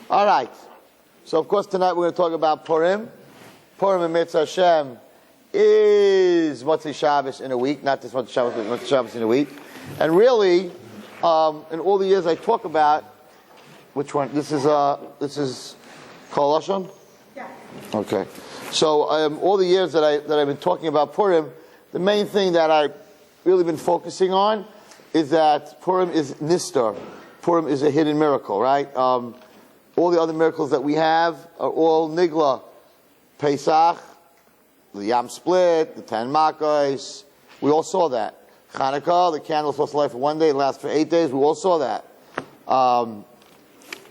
All right. So, of course, tonight we're going to talk about Purim. Purim in Mitzvah Hashem is Motzei Shabbos in a week, not just Motzei Shabbos, but Motzei Shabbos in a week. And really, in all the years I talk about, which one? This is Kol Lashon? Yeah. Okay. So, all the years that I've been talking about Purim, the main thing that I've really been focusing on is that Purim is Nistar. Purim is a hidden miracle, right? All the other miracles that we have are all Nigla. Pesach, the Yam Split, the 10 Makkos, we all saw that. Chanukah, the candle was supposed to light for 1 day, it lasts for 8 days, we all saw that. The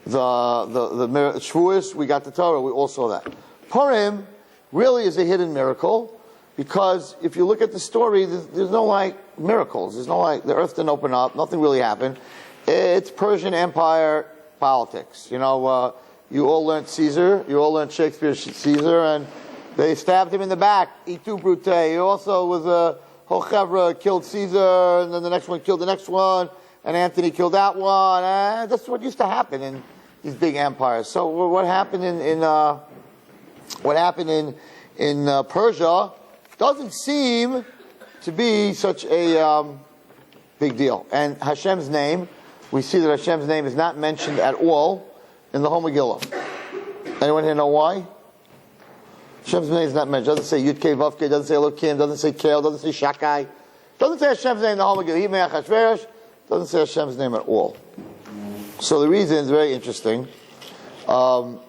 Shavuos, we got the Torah, we all saw that. Purim really is a hidden miracle, because if you look at the story, there's no like miracles. There's no like, the earth didn't open up, nothing really happened. It's Persian Empire politics. You know, you all learned Caesar, you all learned Shakespeare's Caesar, and they stabbed him in the back. Itu Brute. He also was a whole chevra, killed Caesar, and then the next one killed the next one, and Antony killed that one. And that's what used to happen in these big empires. So what happened in Persia doesn't seem to be such a big deal. And Hashem's name, we see that Hashem's name is not mentioned at all in the whole Megillah. Anyone here know why? Hashem's name is not mentioned. It doesn't say Yud Kei Vav Kei, doesn't say Elokim, doesn't say Kel, doesn't say Shakai. Doesn't say Hashem's name in the whole Megillah. Yimei Achashverosh, doesn't say Hashem's name at all. So the reason is very interesting. Well,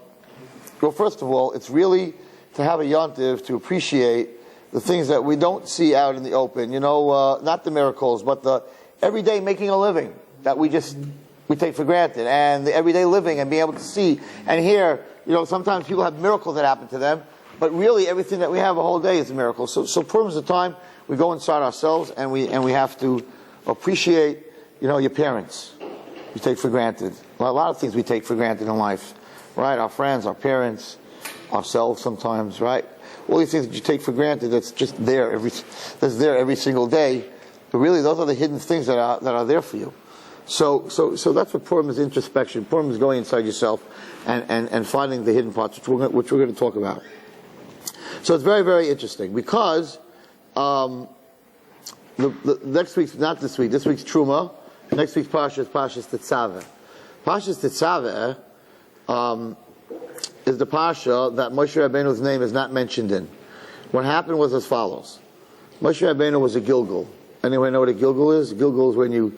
first of all, it's really to have a yontiv to appreciate the things that we don't see out in the open. You know, not the miracles, but the everyday making a living that we take for granted, and the everyday living and being able to see and hear. You know, sometimes people have miracles that happen to them, but really everything that we have a whole day is a miracle. So Purim is the time we go inside ourselves and we have to appreciate, you know, your parents. You take for granted a lot of things we take for granted in life, right? Our friends, our parents, ourselves sometimes, right? All these things that you take for granted that's just there every single day. But really, those are the hidden things that are there for you. So that's what Purim is, introspection. Purim is going inside yourself and finding the hidden parts, which we're going to talk about. So it's very, very interesting, because the next week's, not this week, this week's Truma, next week's Parsha is Parshas Tetzaveh. Parshas Tetzaveh is the Parsha that Moshe Rabbeinu's name is not mentioned in. What happened was as follows. Moshe Rabbeinu was a Gilgul. Anyone know what a Gilgul is? A Gilgul is when your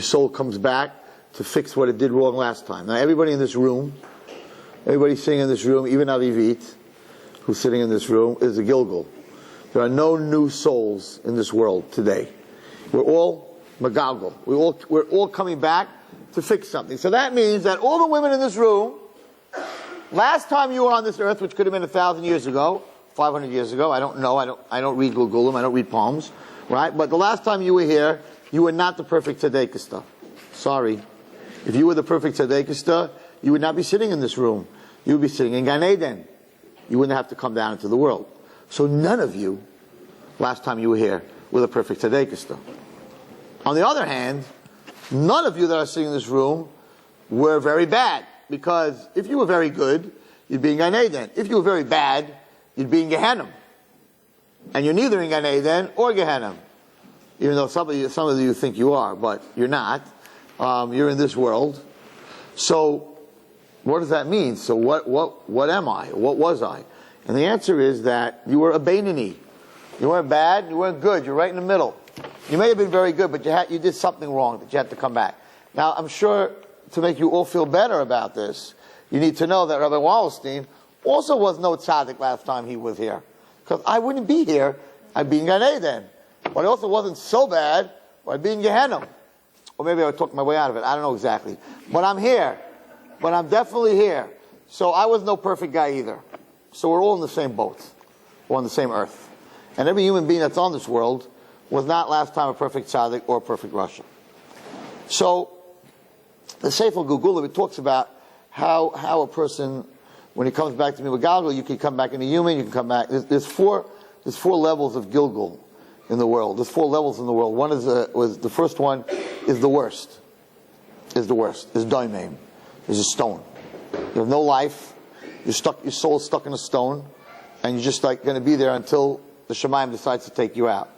soul comes back to fix what it did wrong last time. Now everybody in this room, everybody sitting in this room, even Avivit, who's sitting in this room, is a Gilgul. There are no new souls in this world today. We're all Magalgal. We're all coming back to fix something. So that means that all the women in this room, last time you were on this earth, which could have been 1,000 years ago, 500 years ago, I don't know, I don't read Gilgulim, I don't read poems, right? But the last time you were here, you were not the perfect Tzedekista. Sorry. If you were the perfect Tzedekista, you would not be sitting in this room. You would be sitting in Gan Eden. You wouldn't have to come down into the world. So none of you, last time you were here, were the perfect Tzedekista. On the other hand, none of you that are sitting in this room were very bad. Because if you were very good, you'd be in Gan Eden. If you were very bad, you'd be in Gehenna. And you're neither in Gan Eden or Gehenna. Even though some of you think you are, but you're not. You're in this world. So, what does that mean? So what am I? What was I? And the answer is that you were a Beinoni. You weren't bad, you weren't good, you're right in the middle. You may have been very good, but you did something wrong that you had to come back. Now, I'm sure to make you all feel better about this, you need to know that Rabbi Wallerstein also was no tzaddik last time he was here. Because I wouldn't be here, I'd be in Gan Eden. But it also wasn't so bad, I'd be in Gehenna. Or maybe I would talk my way out of it, I don't know exactly. But I'm here. But I'm definitely here. So I was no perfect guy either. So we're all in the same boat. We're on the same earth. And every human being that's on this world was not last time a perfect tzaddik or a perfect Russian. So, the Sefer Gugula, it talks about how a person, when he comes back to Mimagalgal, you can come back into human, you can come back. There's four levels of Gilgul in the world. There's 4 levels in the world. One is the first one is the worst. Is Daimim. Is a stone. You have no life. You're stuck. Your soul is stuck in a stone, and you're just like going to be there until the Shemayim decides to take you out.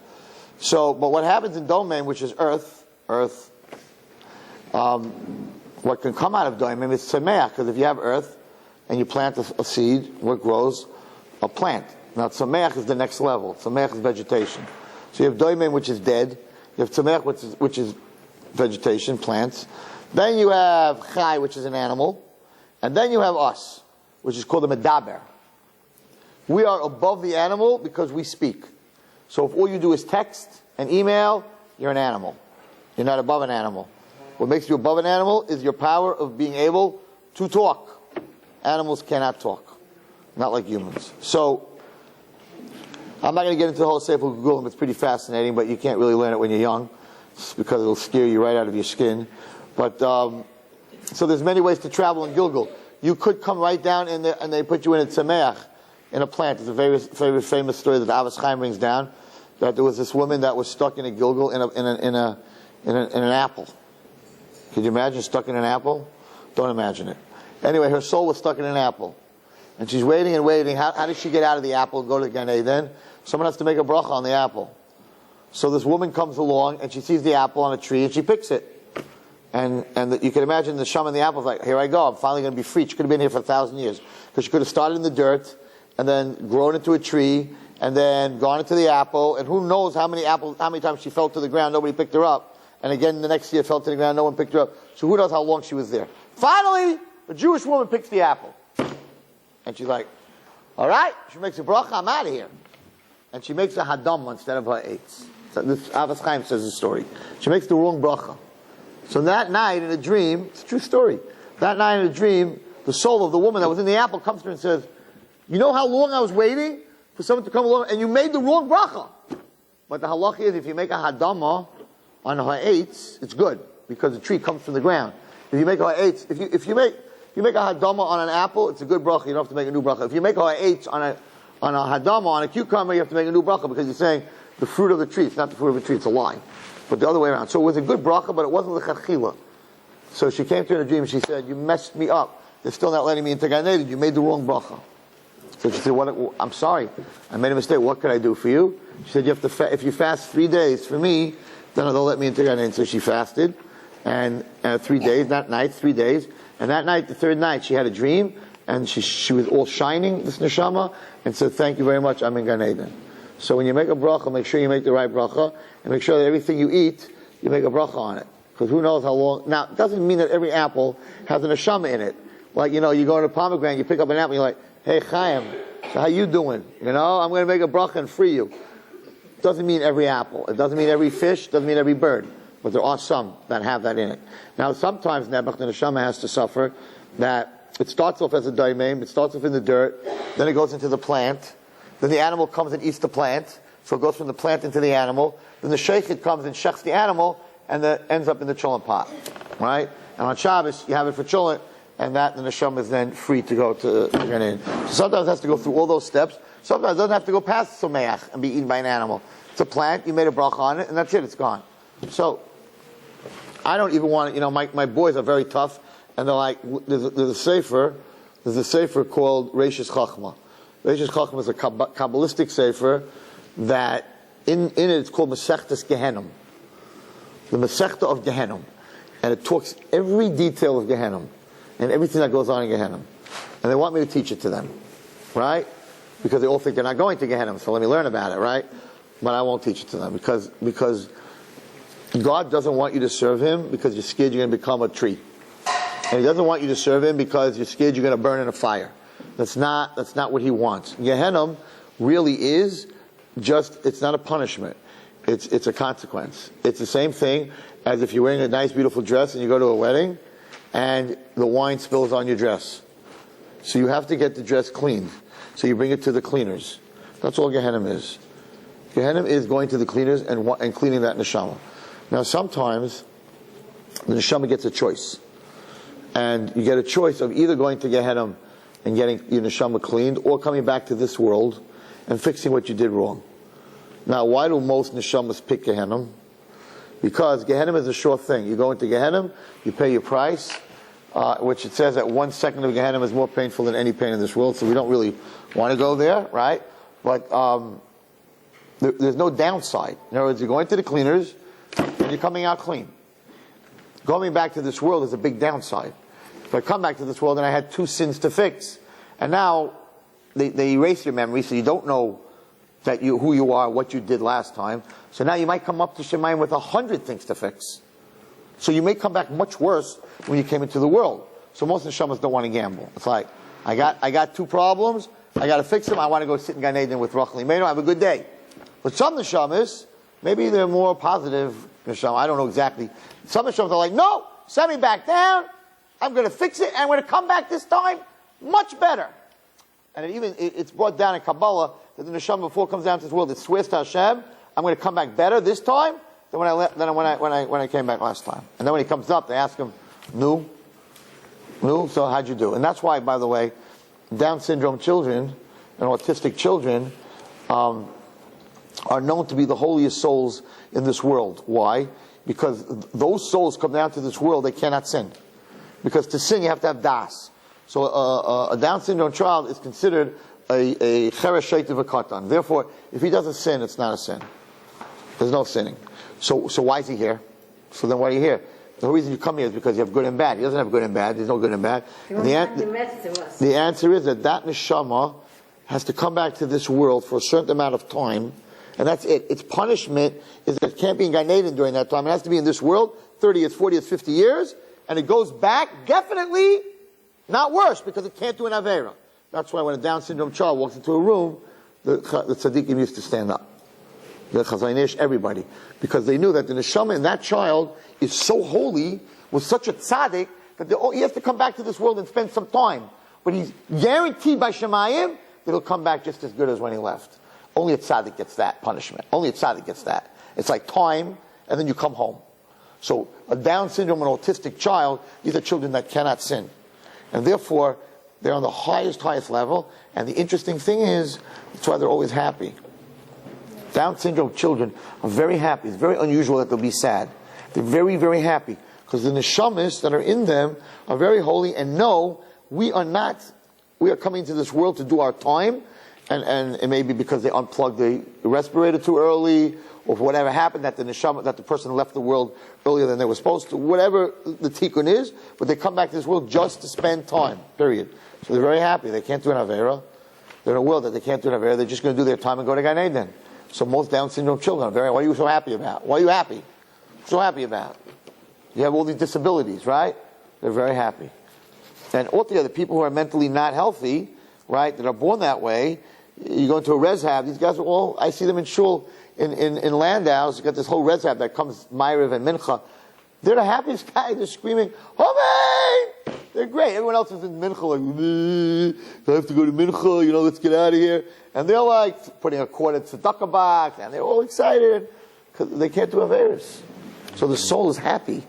So, but what happens in domain, which is earth, what can come out of domain is tzemeach, because if you have earth and you plant a seed, what grows? A plant. Now, tzemeach is the next level. Tzemeach is vegetation. So you have domain, which is dead. You have tzemeach, which is vegetation, plants. Then you have chai, which is an animal. And then you have us, which is called a medaber. We are above the animal because we speak. So if all you do is text and email, you're an animal. You're not above an animal. What makes you above an animal is your power of being able to talk. Animals cannot talk. Not like humans. So, I'm not going to get into the whole Sefer Gugulim. It's pretty fascinating, but you can't really learn it when you're young, because it'll scare you right out of your skin. But, so there's many ways to travel in Gilgal. You could come right down in there, and they put you in a tzemeach, in a plant. It's a very, very famous story that the Avos Chaim brings down, that there was this woman that was stuck in a Gilgal in an apple. Could you imagine stuck in an apple? Don't imagine it. Anyway, her soul was stuck in an apple. And she's waiting and waiting. How does she get out of the apple and go to Gan Eden? Someone has to make a bracha on the apple. So this woman comes along and she sees the apple on a tree and she picks it. And you can imagine the sham in the apple is like, here I go, I'm finally going to be free. She could have been here for 1,000 years. Because she could have started in the dirt and then grown into a tree and then gone into the apple. And who knows how many times she fell to the ground, nobody picked her up. And again, the next year fell to the ground, no one picked her up. So who knows how long she was there. Finally, a Jewish woman picks the apple. And she's like, all right, she makes a bracha, I'm out of here. And she makes a hadam instead of her eitz. So this Avos Chaim says the story. She makes the wrong bracha. So that night in a dream, it's a true story. That night in a dream, the soul of the woman that was in the apple comes to her and says, you know how long I was waiting for someone to come along and you made the wrong bracha. But the halacha is if you make a hadama on her eitz, it's good because the tree comes from the ground. If you make her eitz, if you make a hadama on an apple, it's a good bracha. You don't have to make a new bracha. If you make a eitz on a hadama, on a cucumber, you have to make a new bracha because you're saying the fruit of the tree. It's not the fruit of the tree, it's a lie. But the other way around. So it was a good bracha, but it wasn't l'chachila. So she came to her in a dream and she said, you messed me up. They're still not letting me into Gan Eden. You made the wrong bracha. So she said, I'm sorry. I made a mistake. What can I do for you? She said, you have to if you fast 3 days for me, then they'll let me into Gan Eden. So she fasted. And 3 days, that night, 3 days. And that night, the third night, she had a dream, and she was all shining, this neshama, and said, thank you very much, I'm in Gan Eden. So when you make a bracha, make sure you make the right bracha, and make sure that everything you eat, you make a bracha on it. Because who knows how long. Now, it doesn't mean that every apple has a neshama in it. Like, you go to a pomegranate, you pick up an apple, you're like, hey, Chaim, so how you doing? I'm going to make a bracha and free you. It doesn't mean every apple. It doesn't mean every fish. It doesn't mean every bird. But there are some that have that in it. Now, sometimes Nebuch, the neshama has to suffer that it starts off as a daimim, it starts off in the dirt, then it goes into the plant, then the animal comes and eats the plant, so it goes from the plant into the animal, then the sheikhet comes and shechs the animal, and that ends up in the cholent pot. Right? And on Shabbos, you have it for cholent, and that the neshama is then free to go to Gan Eden. So sometimes it has to go through all those steps. Sometimes it doesn't have to go past someach and be eaten by an animal. It's a plant, you made a bracha on it, and that's it, it's gone. So, I don't even want to, my boys are very tough, and they're like, there's a sefer called Reishis Chachma. Reishis Chachma is a Kabbalistic sefer that, in it it's called Masechtas Gehenim. The Masechta of Gehenim. And it talks every detail of Gehenim, and everything that goes on in Gehenim. And they want me to teach it to them. Right? Because they all think they're not going to Gehenim, so let me learn about it, right? But I won't teach it to them, because God doesn't want you to serve Him because you're scared you're going to become a tree. And He doesn't want you to serve Him because you're scared you're going to burn in a fire. That's not what He wants. Gehenna really is it's not a punishment. It's a consequence. It's the same thing as if you're wearing a nice, beautiful dress and you go to a wedding and the wine spills on your dress. So you have to get the dress cleaned. So you bring it to the cleaners. That's all Gehenna is. Gehenna is going to the cleaners and cleaning that neshama. Now sometimes the neshama gets a choice. And you get a choice of either going to Gehenna and getting your neshama cleaned, or coming back to this world and fixing what you did wrong. Now, why do most neshamas pick Gehenna? Because Gehenna is a sure thing. You go into Gehenna, you pay your price, which it says that 1 second of Gehenna is more painful than any pain in this world, so we don't really want to go there, right? But there's no downside. In other words, you're going to the cleaners, and you're coming out clean. Going back to this world is a big downside. If I come back to this world and I had 2 sins to fix, and now they erase your memory, so you don't know that who you are, what you did last time. So now you might come up to Shemayim with 100 things to fix. So you may come back much worse when you came into the world. So most neshamas don't want to gamble. It's like, I got 2 problems, I got to fix them, I want to go sit in Gan Eden with Rachel Imenu, have a good day. But some neshamas, maybe they're more positive neshama, I don't know exactly. Some neshamas are like, no, send me back down, I'm going to fix it, and I'm going to come back this time much better. And it's brought down in Kabbalah that the neshama before it comes down to this world, it swears to Hashem, I'm going to come back better this time than when I came back last time. And then when he comes up, they ask him, no, so how'd you do? And that's why, by the way, Down syndrome children and autistic children are known to be the holiest souls in this world. Why? Because those souls come down to this world, they cannot sin. Because to sin, you have to have das. So a Down syndrome child is considered a cheresh sheitiv katan. Therefore, if he doesn't sin, it's not a sin. There's no sinning. So why is he here? So then why are you here? The reason you come here is because you have good and bad. He doesn't have good and bad. There's no good and bad. The answer is that neshama has to come back to this world for a certain amount of time, and that's it. Its punishment is that it can't be in Gan Eden during that time. It has to be in this world, 30 years, 40 years, 50 years, and it goes back definitely not worse because it can't do an Avera. That's why when a Down syndrome child walks into a room, the tzaddikim used to stand up. The Chazaynish, everybody. Because they knew that the neshama in that child is so holy, was such a tzaddik, that he has to come back to this world and spend some time. But he's guaranteed by Shemayim that he'll come back just as good as when he left. Only a tzaddik gets that punishment. Only a tzaddik gets that. It's like time, and then you come home. So a Down syndrome and autistic child, these are children that cannot sin. And therefore, they're on the highest level. And the interesting thing is, that's why they're always happy. Down syndrome children are very happy. It's very unusual that they'll be sad. They're very, very happy. Because the neshamas that are in them are very holy and know we are coming to this world to do our time. And it may be because they unplugged the respirator too early, or whatever happened, that the neshama, that the person left the world earlier than they were supposed to, whatever the tikkun is, but they come back to this world just to spend time, period. So they're very happy. They can't do an Avera. They're in a world that they can't do an Avera. They're just going to do their time and go to Gan Eden. So most Down syndrome children are very, what are you so happy about? What are you happy? So happy about? You have all these disabilities, right? They're very happy. And altogether, people who are mentally not healthy, right, that are born that way, you go into a reshab, these guys are all, I see them in shul, in Landau's, you got this whole reshab that comes Ma'ariv and Mincha. They're the happiest guys. They're screaming, Amen! They're great. Everyone else is in Mincha like, I have to go to Mincha, let's get out of here. And they're like putting a quarter tzedakah box, and they're all excited because they can't do Averis. So the soul is happy.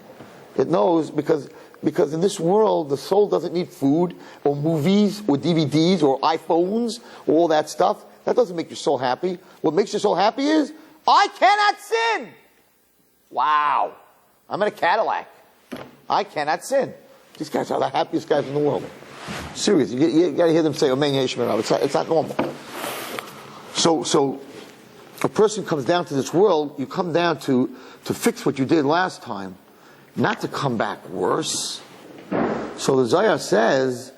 It knows because in this world, the soul doesn't need food or movies or DVDs or iPhones or all that stuff. That doesn't make your soul happy. What makes your soul happy is, I cannot sin. Wow. I'm in a Cadillac. I cannot sin. These guys are the happiest guys in the world. Serious. You got to hear them say, Amen, Yeshua. It's not normal. So a person comes down to this world, you come down to fix what you did last time, not to come back worse. So the Zohar says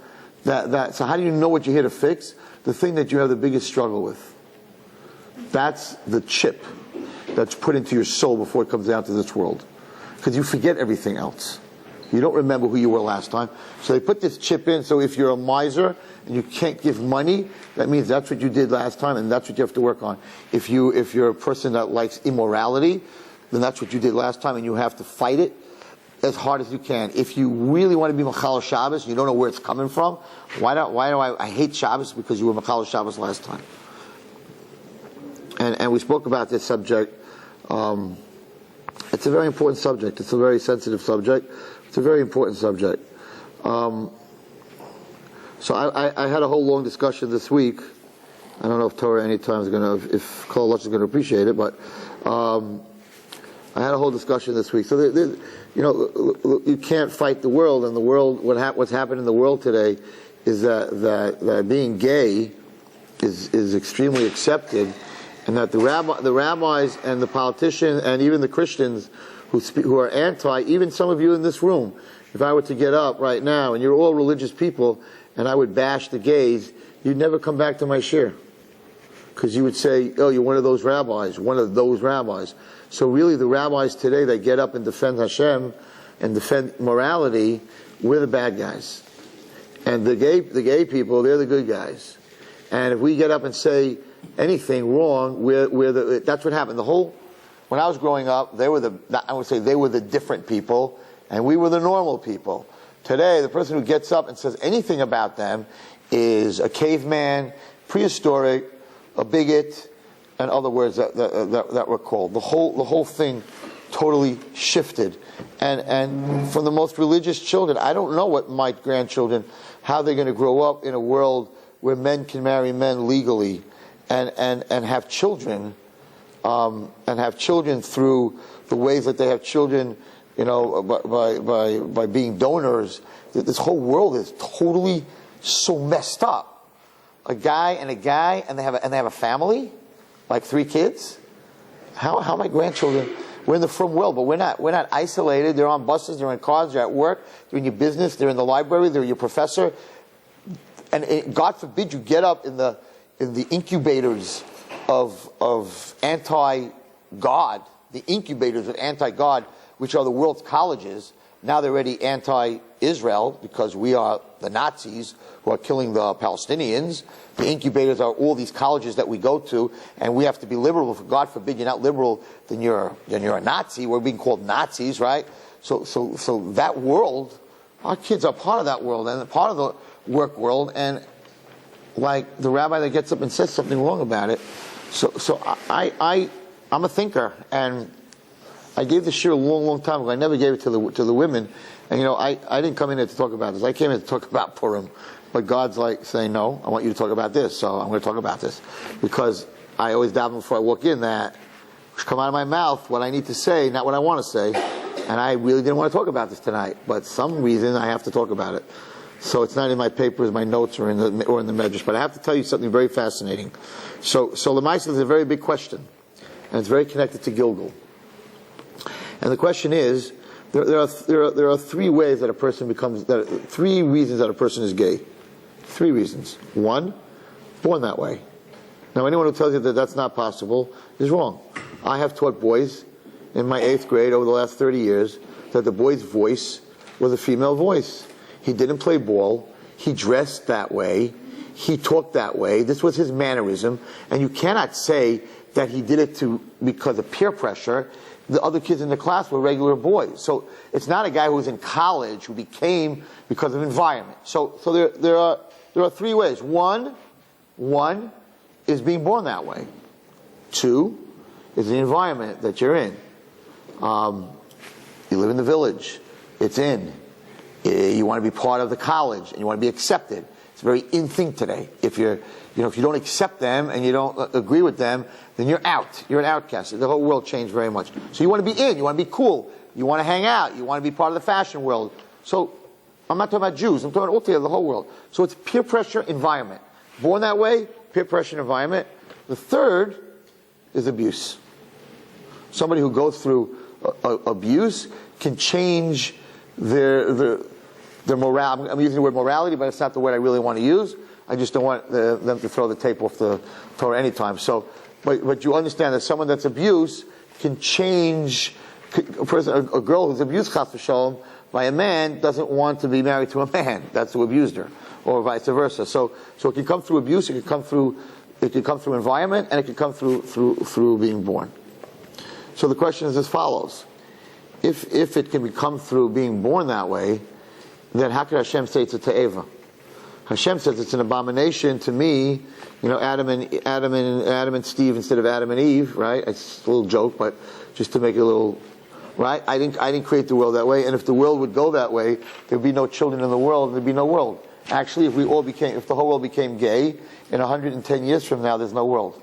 that so how do you know what you're here to fix? The thing that you have the biggest struggle with. That's the chip that's put into your soul before it comes down to this world. Because you forget everything else. You don't remember who you were last time. So they put this chip in, so if you're a miser and you can't give money, that means that's what you did last time and that's what you have to work on. If you're a person that likes immorality, then that's what you did last time and you have to fight it as hard as you can. If you really want to be Machal Shabbos, you don't know where it's coming from, why do I hate Shabbos? Because you were Machal Shabbos last time. And we spoke about this subject. It's a very important subject. It's a very sensitive subject. It's a very important subject. So I had a whole long discussion this week. I don't know if Torah anytime is going to, if Kol Lush is going to appreciate it, but I I had a whole discussion this week. So, you can't fight the world, and the world, what's happened in the world today is that being gay is extremely accepted, and that the rabbis and the politicians and even the Christians who are anti, even some of you in this room, if I were to get up right now, and you're all religious people, and I would bash the gays, you'd never come back to my shir. Because you would say, oh, you're one of those rabbis. So really the rabbis today that get up and defend Hashem and defend morality, we're the bad guys. And the gay people, they're the good guys. And if we get up and say anything wrong, that's what happened. When I was growing up, they were the different people, and we were the normal people. Today, the person who gets up and says anything about them is a caveman, prehistoric, a bigot, and other words that were called. The whole thing totally shifted. And from the most religious children, I don't know what my grandchildren, how they're going to grow up in a world where men can marry men legally and have children, through the ways that they have children, by being donors. This whole world is totally so messed up. A guy, and they have a family, like 3 kids. How my grandchildren? We're in the frum world, but we're not isolated. They're on buses, they're in cars, they're at work, they're in your business, they're in the library, they're your professor. And God forbid you get up in the incubators of anti-God, the incubators of anti-God, which are the world's colleges. Now they're already anti-Israel because we are the Nazis who are killing the Palestinians. The incubators are all these colleges that we go to, and we have to be liberal. If God forbid you're not liberal, then you're a Nazi. We're being called Nazis, right? So that world, our kids are part of that world and part of the work world. And like the rabbi that gets up and says something wrong about it. So I'm a thinker, and I gave the shir a long time ago. I never gave it to the women. And I didn't come in here to talk about this. I came in to talk about Purim. But God's like saying, no, I want you to talk about this. So I'm going to talk about this. Because I always daven before I walk in that come out of my mouth what I need to say, not what I want to say. And I really didn't want to talk about this tonight. But some reason I have to talk about it. So it's not in my papers, my notes, or in the medrash. But I have to tell you something very fascinating. So Lemaisa is a very big question. And it's very connected to Gilgal. And the question is, there are 3 ways that a person becomes, 3 reasons that a person is gay. 3 reasons. 1, born that way. Now anyone who tells you that that's not possible is wrong. I have taught boys in my 8th grade over the last 30 years that the boy's voice was a female voice. He didn't play ball. He dressed that way. He talked that way. This was his mannerism. And you cannot say that he did it because of peer pressure. The other kids in the class were regular boys. So it's not a guy who was in college who became because of environment. So there are 3 ways. One is being born that way. 2 is the environment that you're in. You live in the village. It's in. You want to be part of the college and you want to be accepted. It's a very in thing today. If you don't accept them and you don't agree with them, then you're out. You're an outcast. The whole world changed very much. So you want to be in. You want to be cool. You want to hang out. You want to be part of the fashion world. So I'm not talking about Jews. I'm talking about altogether the whole world. So it's peer pressure environment. Born that way, peer pressure environment. The 3rd is abuse. Somebody who goes through abuse can change their morale. I'm using the word morality, but it's not the word I really want to use. I just don't want them to throw the tape off the Torah anytime. So, but you understand that someone that's abused can change a girl who's abused chas v'shalom by a man doesn't want to be married to a man that's who abused her, or vice versa. So it can come through abuse, it can come through environment, and it can come through being born. So the question is as follows: If it can come through being born that way, then how could Hashem say it's a te'eva? Hashem says it's an abomination to me. Adam and Steve instead of Adam and Eve, right? It's a little joke, but just to make it a little, right? I didn't create the world that way, and if the world would go that way, there'd be no children in the world, there'd be no world. Actually, if the whole world became gay, in 110 years from now, there's no world.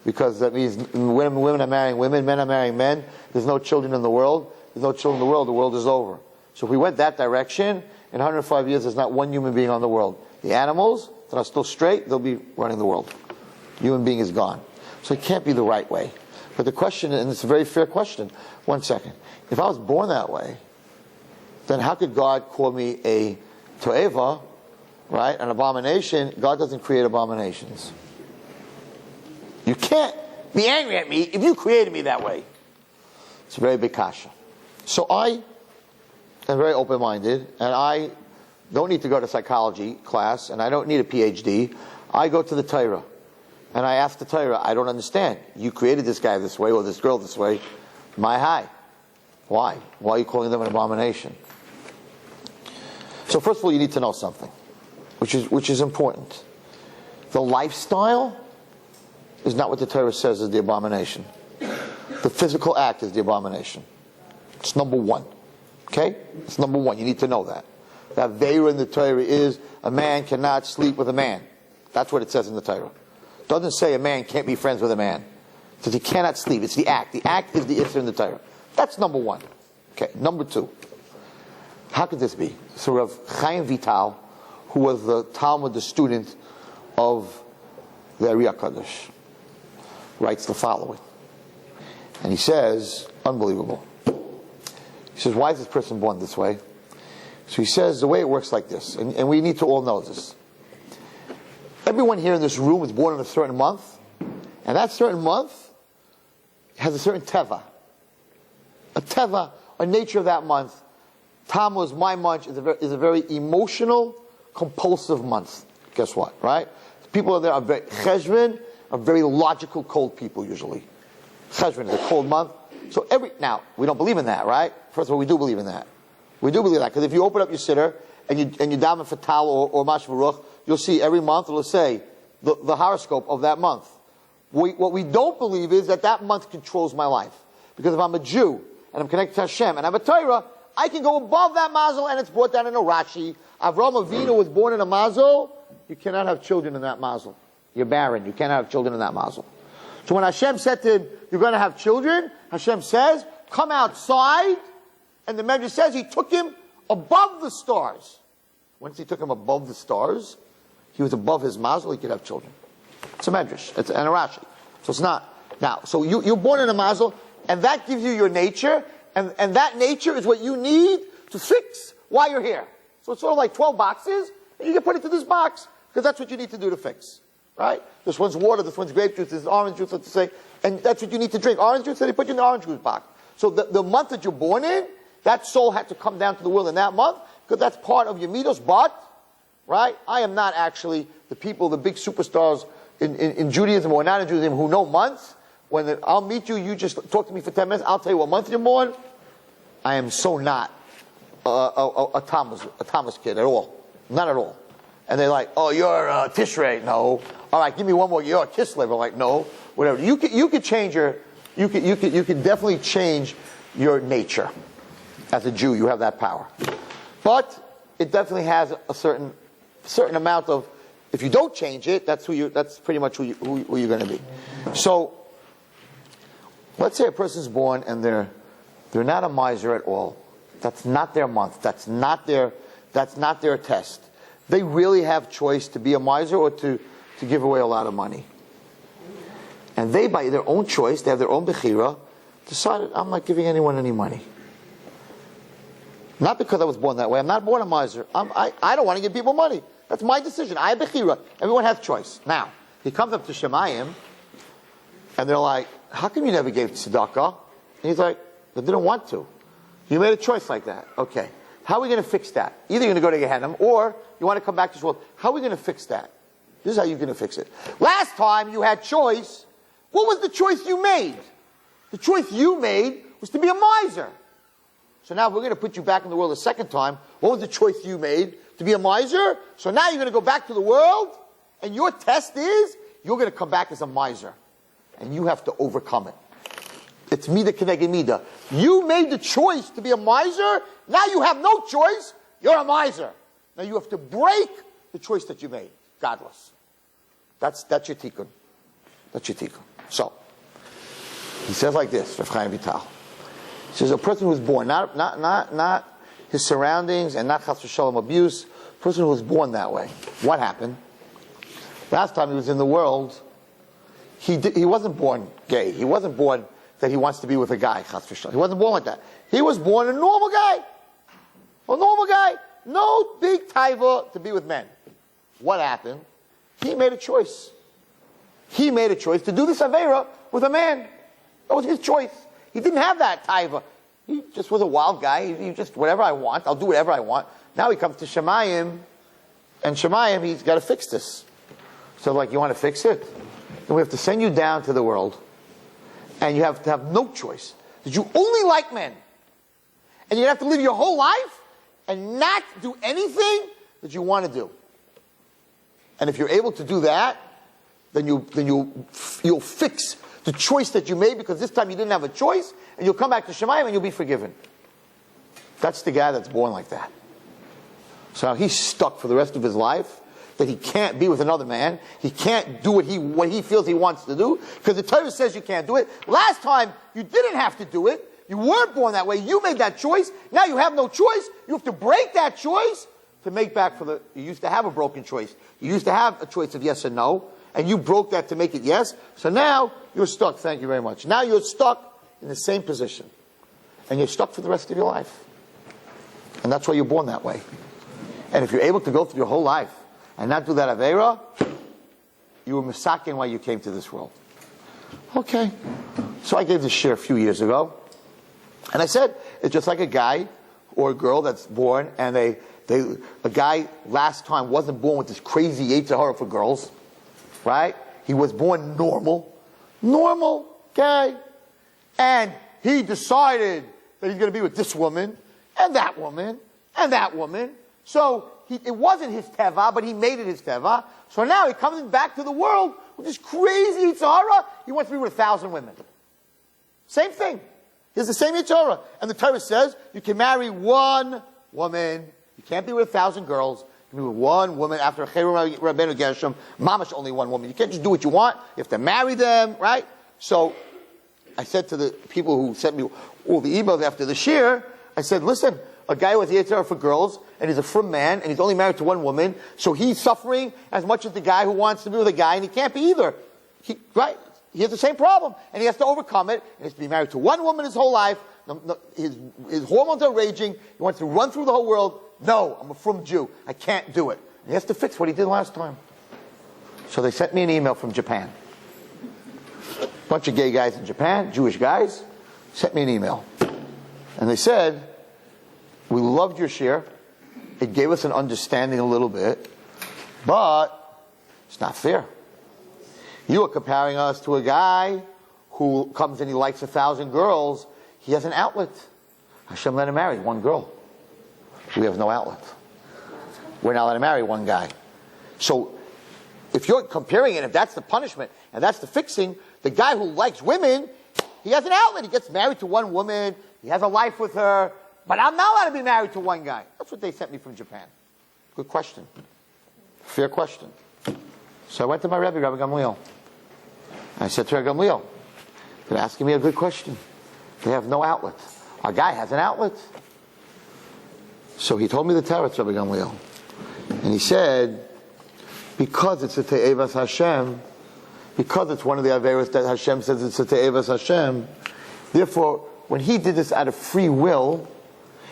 because that means women are marrying women, men are marrying men. There's no children in the world. There's no children in the world is over. So if we went that direction, in 105 years, there's not one human being on the world. The animals that are still straight, they'll be running the world. Human being is gone. So it can't be the right way. But the question, and it's a very fair question, one second. If I was born that way, then how could God call me a to'eva, right, an abomination? God doesn't create abominations. You can't be angry at me if you created me that way. It's a very big kasha. So I am very open-minded, and I don't need to go to psychology class, and I don't need a PhD. I go to the Torah, and I ask the Torah, I don't understand. You created this guy this way, or this girl this way. My high. Why? Why are you calling them an abomination? So first of all, you need to know something, which is important. The lifestyle is not what the Torah says is the abomination. The physical act is the abomination. It's number one. Okay? It's number one. You need to know that. That Veira in the Torah is a man cannot sleep with a man. That's what it says in the Torah. It doesn't say a man can't be friends with a man. It says he cannot sleep. It's the act. The act is the issue in the Torah. That's number one. Okay. Number two. How could this be? So Rav Chaim Vital, who was the Talmud, the student of the Arur Kadosh, writes the following. And he says, unbelievable. He says, why is this person born this way? So he says, the way it works like this, and we need to all know this. Everyone here in this room is born in a certain month, and that certain month has a certain teva. A teva, a nature of that month. Tammuz, my month, is a very emotional, compulsive month. Guess what, right? People that are very, Cheshvan are very logical, cold people usually. Cheshvan is a cold month. So now, we don't believe in that, right? First of all, we do believe in that. We do believe that, because if you open up your siddur, and you daven for Tal or Mash Baruch, you'll see every month it'll say the horoscope of that month. What we don't believe is that month controls my life. Because if I'm a Jew, and I'm connected to Hashem, and I have a Torah, I can go above that mazel, and it's brought down in a Rashi. Avraham Avinu was born in a mazel. You cannot have children in that mazel. You're barren. You cannot have children in that mazel. So when Hashem said to him, you're going to have children, Hashem says, come outside. And the Medrash says he took him above the stars. Once he took him above the stars, he was above his mazel, he could have children. It's a Medrash. It's an Rashi. So it's not. Now, so you're born in a mazel, and that gives you your nature, and that nature is what you need to fix while you're here. So it's sort of like 12 boxes, and you can put it to this box, because that's what you need to do to fix. Right? This one's water, this one's grape juice, this is orange juice, let's say, and that's what you need to drink. Orange juice, then they put you in the orange juice box. So the month that you're born in, that soul had to come down to the world in that month, because that's part of your midos. But, right, I am not actually the people, the big superstars in Judaism or not in Judaism who know months. I'll meet you, you just talk to me for 10 minutes, I'll tell you what month you're born. I am so not a Thomas kid at all. Not at all. And they're like, oh, you're Tishrei. No. All right, give me one more. You're a Kislev. I'm like, no. Whatever. You could change you could definitely change your nature. As a Jew, you have that power. But it definitely has a certain amount of, if you don't change it, that's pretty much who you're going to be. So, let's say a person's born and they're not a miser at all. That's not their month. That's not their test. They really have choice to be a miser or to give away a lot of money. And they, by their own choice, they have their own bechira, decided, I'm not giving anyone any money. Not because I was born that way. I'm not born a miser. I don't want to give people money. That's my decision. I have bechira. Everyone has choice. Now, he comes up to Shemayim, and they're like, how come you never gave tzedakah? And he's like, I didn't want to. You made a choice like that. Okay. How are we going to fix that? Either you're going to go to Gehenna, or you want to come back to this world. How are we going to fix that? This is how you're going to fix it. Last time you had choice. What was the choice you made? The choice you made was to be a miser. So now we're going to put you back in the world a second time. What was the choice you made? To be a miser? So now you're going to go back to the world, and your test is, you're going to come back as a miser. And you have to overcome it. It's mida keneged mida. You made the choice to be a miser. Now you have no choice. You're a miser. Now you have to break the choice that you made. Godless. That's your tikkun. That's your tikkun. So, he says like this, Rav Chaim Vital. He says a person who was born, not his surroundings and not chas v'shalom abuse, a person who was born that way. What happened? Last time he was in the world, he wasn't born gay. He wasn't born that he wants to be with a guy, chas v'shalom. He wasn't born like that. He was born a normal guy. A normal guy. No big taiva to be with men. What happened? He made a choice. He made a choice to do this aveira with a man. That was his choice. He didn't have that taiva. He just was a wild guy. He just, whatever I want, I'll do whatever I want. Now he comes to Shemayim, and Shemayim, he's got to fix this. So like, you want to fix it? Then we have to send you down to the world, and you have to have no choice. That you only like men. And you have to live your whole life and not do anything that you want to do. And if you're able to do that, then you'll fix the choice that you made, because this time you didn't have a choice, and you'll come back to Shemayim and you'll be forgiven. That's the guy that's born like that. So he's stuck for the rest of his life, that he can't be with another man. He can't do what he feels he wants to do, because the Torah says you can't do it. Last time you didn't have to do it. You weren't born that way. You made that choice. Now you have no choice. You have to break that choice to make back for you used to have a broken choice. You used to have a choice of yes and no, and you broke that to make it yes. So now you're stuck. Thank you very much. Now you're stuck in the same position, and you're stuck for the rest of your life. And that's why you're born that way. And if you're able to go through your whole life and not do that aveira, you were misaken why you came to this world. Okay. So I gave this shir a few years ago, and I said it's just like a guy or a girl that's born, and a guy last time wasn't born with this crazy Zecharia for girls, right? He was born normal guy, and he decided that he's going to be with this woman and that woman and that woman. So it wasn't his teva, but he made it his teva. So now he comes back to the world with this crazy Zecharia. He wants to be with 1,000 women. Same thing. He has the same Zecharia. And the Torah says you can marry one woman. You can't be with 1,000 girls. You can be with one woman. After Rabbeinu Gershom, mamash only one woman. You can't just do what you want. You have to marry them, right? So I said to the people who sent me all the emails after the shir, I said, listen, a guy who has Zecharia for girls, and he's a frum man, and he's only married to one woman, so he's suffering as much as the guy who wants to be with a guy, and he can't be either. Right? He has the same problem, and he has to overcome it, and he has to be married to one woman his whole life. His hormones are raging. He wants to run through the whole world. No, I'm a frum Jew. I can't do it. And he has to fix what he did last time. So they sent me an email from Japan. A bunch of gay guys in Japan, Jewish guys, sent me an email. And they said, we loved your share. It gave us an understanding a little bit, but it's not fair. You are comparing us to a guy who comes and he likes 1,000 girls. He has an outlet. Hashem let him marry one girl. We have no outlet. We're not allowed to marry one guy. So if you're comparing it, if that's the punishment and that's the fixing, the guy who likes women, he has an outlet. He gets married to one woman. He has a life with her. But I'm not allowed to be married to one guy. That's what they sent me from Japan. Good question. Fair question. So I went to my Rabbi Gamliel. I said to Rabbi Gamliel, they're asking me a good question. They have no outlet. Our guy has an outlet. So he told me the Torah, Rabbi Gamliel. And he said, because it's a Te'evas Hashem, because it's one of the Averos that Hashem says it's a Te'evas Hashem, therefore, when he did this out of free will,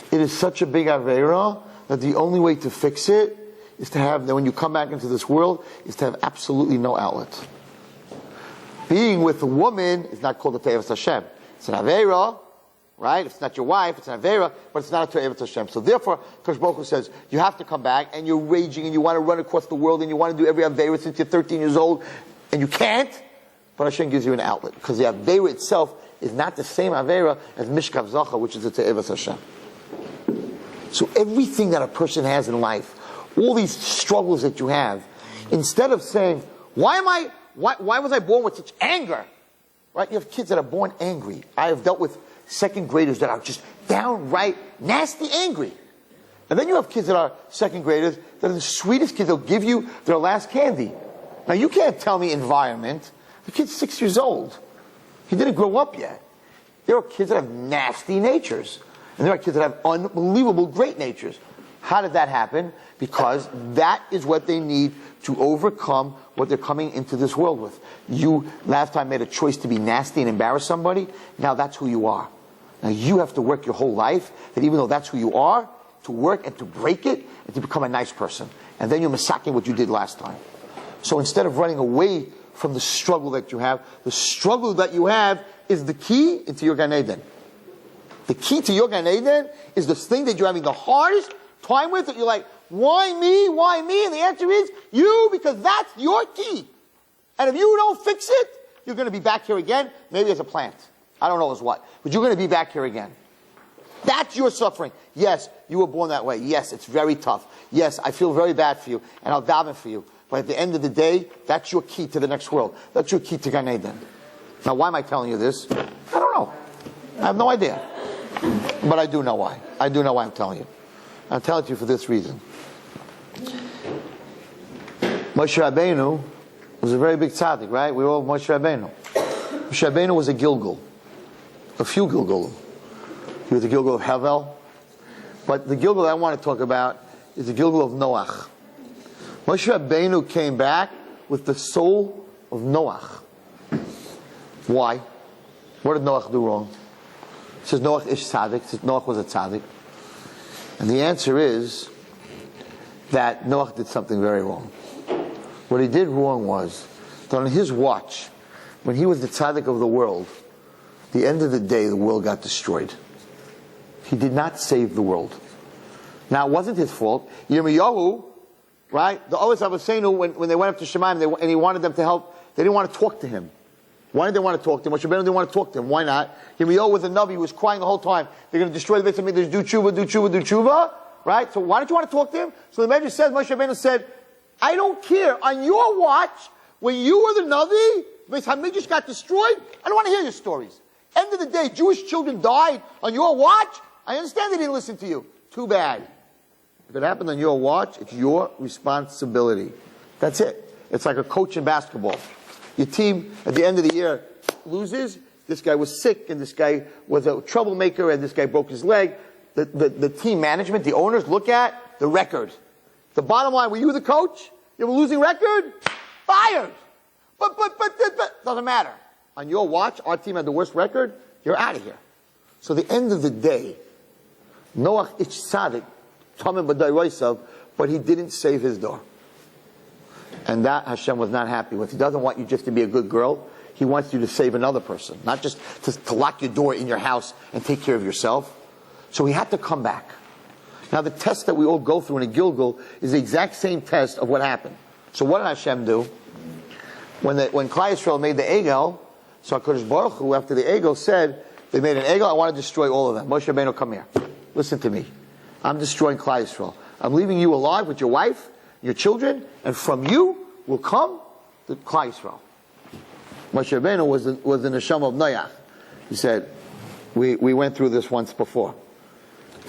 it is such a big Avera that the only way to fix it is to have, that when you come back into this world, is to have absolutely no outlet. Being with a woman is not called a Te'evas Hashem. It's an Avera, right? If it's not your wife, it's an Avera, but it's not a Te'evas Hashem. So therefore, Kosh Baruch Hu says, you have to come back, and you're raging, and you want to run across the world, and you want to do every Avera since you're 13 years old, and you can't, but Hashem gives you an outlet. Because the Avera itself is not the same Avera as Mishkav Zacha, which is a Te'evas Hashem. So everything that a person has in life, all these struggles that you have, instead of saying, why was I born with such anger? Right? You have kids that are born angry. I have dealt with second graders that are just downright nasty angry. And then you have kids that are second graders that are the sweetest kids. They'll give you their last candy. Now you can't tell me environment The kid's 6 years old. He didn't grow up yet. There are kids that have nasty natures. And there are kids that have unbelievable great natures. How did that happen? Because that is what they need to overcome what they're coming into this world with. You, last time, made a choice to be nasty and embarrass somebody. Now that's who you are. Now you have to work your whole life, that even though that's who you are, to work and to break it and to become a nice person. And then you're massacring what you did last time. So instead of running away from the struggle that you have, the struggle that you have is the key into your Gan Eden. The key to your Gan Eden is the thing that you're having the hardest time with, that you're like, why me? Why me? And the answer is you, because that's your key. And if you don't fix it, you're going to be back here again, maybe as a plant. I don't know as what, but you're going to be back here again. That's your suffering. Yes, you were born that way. Yes, it's very tough. Yes, I feel very bad for you, and I'll daven for you. But at the end of the day, that's your key to the next world. That's your key to Gan Eden. Now, why am I telling you this? I don't know. I have no idea. But I do know why. I do know why I'm telling you. I'm telling you for this reason. Moshe Rabbeinu was a very big tzaddik, right? We all Moshe Rabbeinu. Moshe Rabbeinu was a Gilgul. A few Gilgul. He was the Gilgul of Hevel. But the Gilgul I want to talk about is the Gilgul of Noach. Moshe Rabbeinu came back with the soul of Noach. Why? What did Noach do wrong? It says Noach ish tzaddik. It says Noach was a tzaddik. And the answer is that Noach did something very wrong. What he did wrong was that on his watch, when he was the tzaddik of the world, the end of the day, the world got destroyed. He did not save the world. Now, it wasn't his fault. Yirmiyahu, right? The others I was saying, when they went up to Shemaim and he wanted them to help, they didn't want to talk to him. Why did they want to talk to him? Moshe Rabbeinu didn't want to talk to him. Why not? Yirmiyahu was a Navi who was crying the whole time. They're going to destroy the Beit HaMikdash, do tshuva, do tshuva, do tshuva. Right? So why don't you want to talk to him? So the Medrash says, Moshe Rabbeinu said, I don't care. On your watch, when you were the Navi, Beit HaMikdash got destroyed, I don't want to hear your stories. End of the day, Jewish children died on your watch. I understand they didn't listen to you. Too bad. If it happened on your watch, it's your responsibility. That's it. It's like a coach in basketball. Your team, at the end of the year, loses. This guy was sick, and this guy was a troublemaker, and this guy broke his leg. The team management, the owners, look at the record. The bottom line, were you the coach? You have a losing record? Fired. But, doesn't matter. On your watch, our team had the worst record. You're out of here. So at the end of the day, Noach ish tzaddik, Tamim b'day roisav, but he didn't save his door. And that Hashem was not happy with. He doesn't want you just to be a good girl. He wants you to save another person. Not just to lock your door in your house and take care of yourself. So he had to come back. Now the test that we all go through in a Gilgul is the exact same test of what happened. So what did Hashem do? When Klal Yisrael made the Egel, so HaKadosh Baruch Hu, after the Egel, said, they made an Egel, I want to destroy all of them. Moshe Rabbeinu, come here. Listen to me. I'm destroying Klal Yisrael. I'm leaving you alive with your wife, your children, and from you will come the Klal Yisrael. Moshe Rabbeinu was the neshama of Noach. He said, we went through this once before.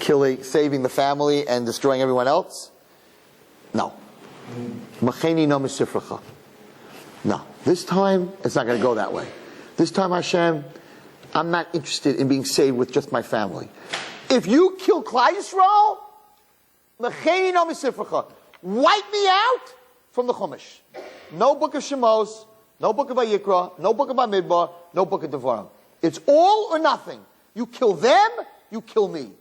Saving the family and destroying everyone else? No. Macheni no misifracha. No. This time, it's not going to go that way. This time, Hashem, I'm not interested in being saved with just my family. If you kill Klal Yisrael, macheni no misifracha. Wipe me out from the Chumash. No book of Shemos, no book of Vayikra, no book of Bamidbar, no book of Devarim. It's all or nothing. You kill them, you kill me.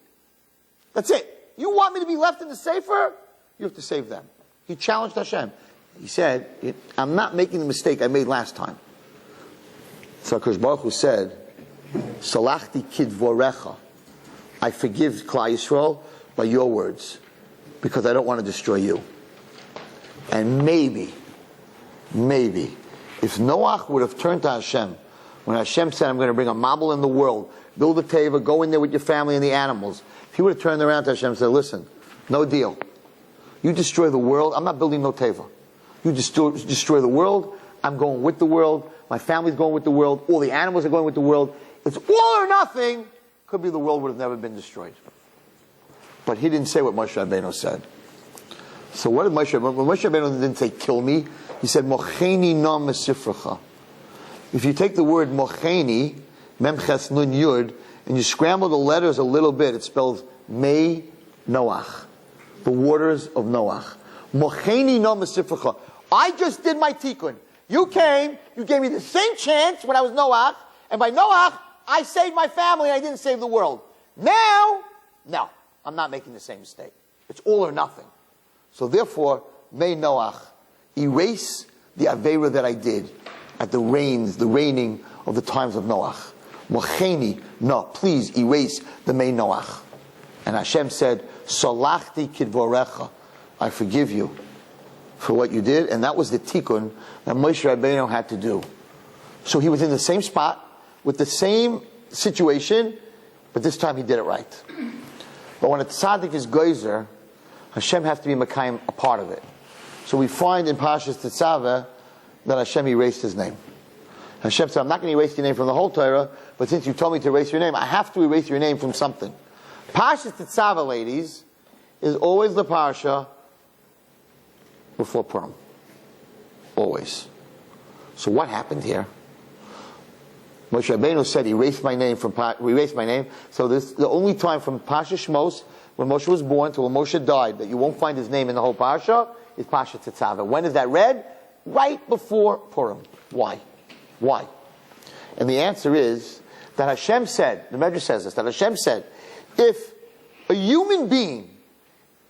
That's it. You want me to be left in the Sefer? You have to save them. He challenged Hashem. He said, I'm not making the mistake I made last time. So HaKadosh Baruch Hu said, Salachti kidvorecha. I forgive Klal Yisrael by your words, because I don't want to destroy you. And maybe, if Noach would have turned to Hashem, when Hashem said, I'm going to bring a mabul in the world, build a teva, go in there with your family and the animals, if he would have turned around to Hashem and said, listen, no deal. You destroy the world, I'm not building no teva. You destroy the world, I'm going with the world, my family's going with the world, all the animals are going with the world. It's all or nothing. Could be the world would have never been destroyed. But he didn't say what Moshe Rabbeinu said. So what did Moshe Rabbeinu didn't say, kill me. He said, Mocheni na mesifracha. If you take the word Mocheni, Memches Nun Yud, and you scramble the letters a little bit, it spells Mei Noach. The waters of Noach. Mocheni no Mesifrecha. I just did my tikkun. You came, you gave me the same chance when I was Noach, and by Noach, I saved my family and I didn't save the world. Now, no, I'm not making the same mistake. It's all or nothing. So therefore, may Noach erase the Aveira that I did at the reigning of the times of Noach. Mocheni, no, please erase the May Noach. And Hashem said, Salachti kidvorecha, I forgive you for what you did. And that was the tikkun that Moshe Rabbeinu had to do. So he was in the same spot, with the same situation, but this time he did it right. But when a tzaddik is geyser, Hashem has to be Mekayim a part of it. So we find in Parshas Tetzaveh that Hashem erased his name. Hashem said, I'm not going to erase your name from the whole Torah, but since you told me to erase your name, I have to erase your name from something. Parshas Tetzaveh, ladies, is always the parsha before Purim. Always. So what happened here? Moshe Rabbeinu said, erase my name. So this the only time from Parsha Shmos, when Moshe was born, till when Moshe died, that you won't find his name in the whole parsha, is Parsha Tetzaveh. When is that read? Right before Purim. Why? Why? And the answer is that Hashem said, the Medrash says this, that Hashem said, if a human being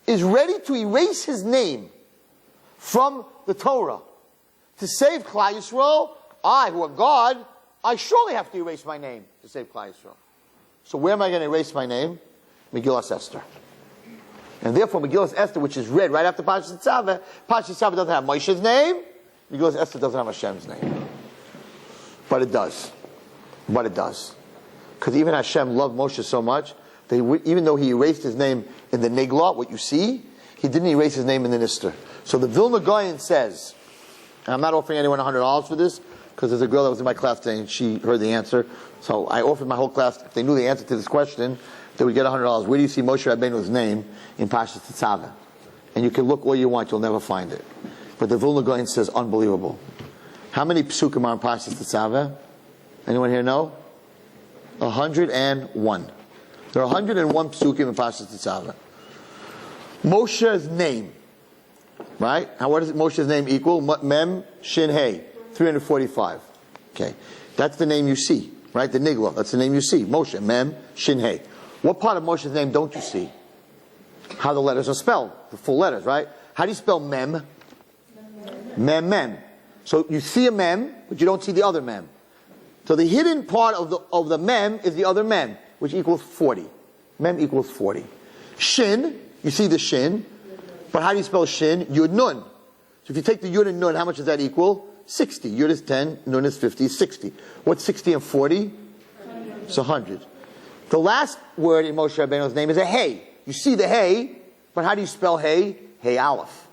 is ready to erase his name from the Torah to save Klal Yisrael, I, who am God, I surely have to erase my name to save Klal Yisrael. So where am I going to erase my name? Megillas Esther. And therefore Megillas Esther, which is read right after Parshas Tetzaveh, Parshas Tetzaveh doesn't have Moshe's name, Megillas Esther doesn't have Hashem's name. But it does. But it does. Because even Hashem loved Moshe so much, that even though he erased his name in the Nigla, what you see, he didn't erase his name in the Nister. So the Vilna Gaon says, and I'm not offering anyone $100 for this, because there's a girl that was in my class today and she heard the answer. So I offered my whole class, if they knew the answer to this question, they would get $100. Where do you see Moshe Rabbeinu's name in Parshas Tetzaveh? And you can look all you want, you'll never find it. But the Vilna Gaon says, unbelievable. How many psukim are in Parshas Tetzaveh? Anyone here know? 101. There are 101 psukim in Parshas Tetzaveh. Moshe's name, right? What does Moshe's name equal? Mem Shin Hey, 345. Okay, that's the name you see, right? The Nigla, that's the name you see. Moshe, Mem Shin Hey. What part of Moshe's name don't you see? How the letters are spelled, the full letters, right? How do you spell Mem? Mem, Mem. So you see a Mem, but you don't see the other Mem. So the hidden part of the Mem is the other Mem, which equals 40. Mem equals 40. Shin, you see the Shin, but how do you spell Shin? Yud Nun. So if you take the Yud and Nun, how much does that equal? 60. Yud is 10, Nun is 50, 60. What's 60 and 40? It's 100. The last word in Moshe Rabbeinu's name is a Hey. You see the Hey, but how do you spell Hey? Hey Aleph.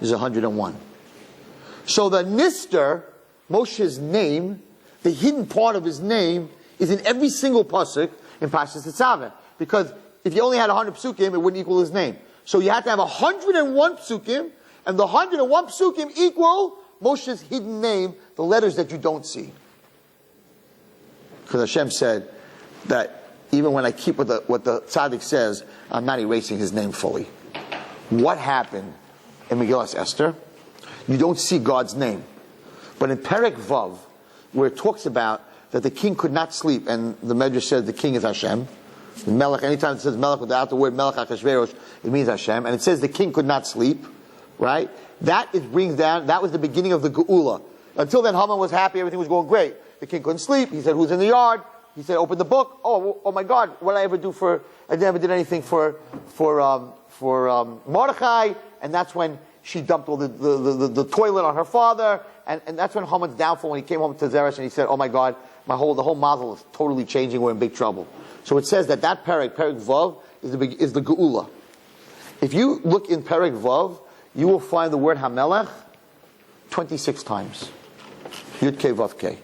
Is 101. So the Nister, Moshe's name, the hidden part of his name, is in every single pasuk in Parshas Tetzaveh. Because if you only had 100 psukim, it wouldn't equal his name. So you have to have 101 psukim, and the 101 psukim equal Moshe's hidden name, the letters that you don't see. Because Hashem said that even when I keep what the tzaddik says, I'm not erasing his name fully. What happened in Megillas Esther? You don't see God's name. But in Perek Vav, where it talks about that the king could not sleep, and the Medrash says the king is Hashem. The Melech, anytime it says Melech without the word Melech Achashverosh, it means Hashem. And it says the king could not sleep, right? That was the beginning of the Geula. Until then, Haman was happy, everything was going great. The king couldn't sleep. He said, who's in the yard? He said, open the book. Oh my God, what did I ever do I never did anything for Mordechai. And that's when she dumped all the toilet on her father. And that's when Haman's downfall, when he came home to Zeresh and he said, oh my God, the whole mazel is totally changing, we're in big trouble. So it says that Perek Vav, is the Geula. If you look in Perek Vav, you will find the word Hamelech 26 times. Yud Kei Vav Kei.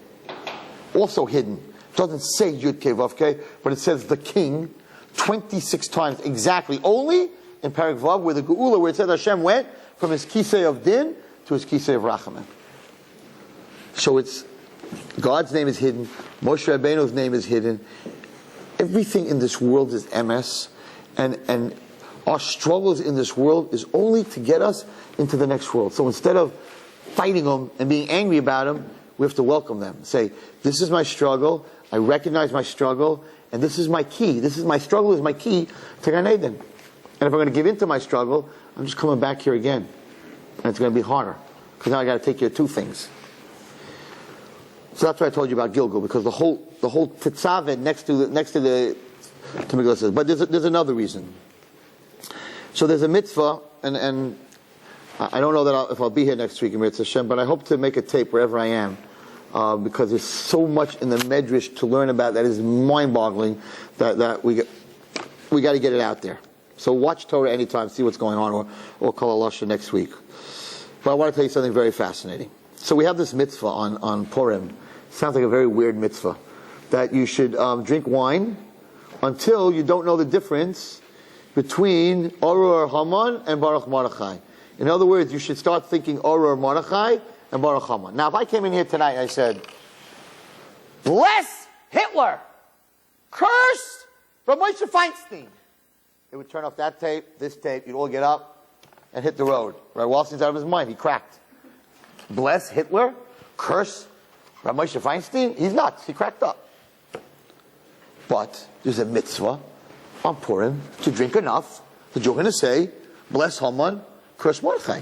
Also hidden. It doesn't say Yud Kei Vav Kei, but it says the king 26 times exactly. Only in Perek Vav, where the Geula, where it says Hashem went from his Kisei of Din to his Kisei of Rachamim. So it's God's name is hidden. Moshe Rabbeinu's name is hidden. Everything in this world is MS. And our struggles in this world is only to get us into the next world. So instead of fighting them and being angry about them, we have to welcome them. Say, this is my struggle. I recognize my struggle. And this is my key. My struggle is my key to Gan Eden. And if I'm going to give in to my struggle, I'm just coming back here again. And it's going to be harder. Because now I got to take care of two things. So that's why I told you about Gilgal, because the whole Tetzaveh next to the Megillah says. But there's another reason. So there's a mitzvah, and I don't know that if I'll be here next week in Mitzvah Hashem, but I hope to make a tape wherever I am, because there's so much in the Medrash to learn about that is mind-boggling that we got to get it out there. So watch Torah anytime, see what's going on, or call Alasha next week. But I want to tell you something very fascinating. So we have this mitzvah on Purim. Sounds like a very weird mitzvah. That you should drink wine until you don't know the difference between Arur Haman and Baruch Mordechai. In other words, you should start thinking Arur Mordechai and Baruch Haman. Now, if I came in here tonight and I said, bless Hitler, curse Rabbi Feinstein, it would turn off that tape, this tape, you'd all get up and hit the road. Right? Wallerstein's out of his mind. He cracked. Bless Hitler, curse Rabbi Feinstein. He's nuts. He cracked up. But there's a mitzvah on Purim to drink enough that you're going to say, bless Haman, curse Mordechai.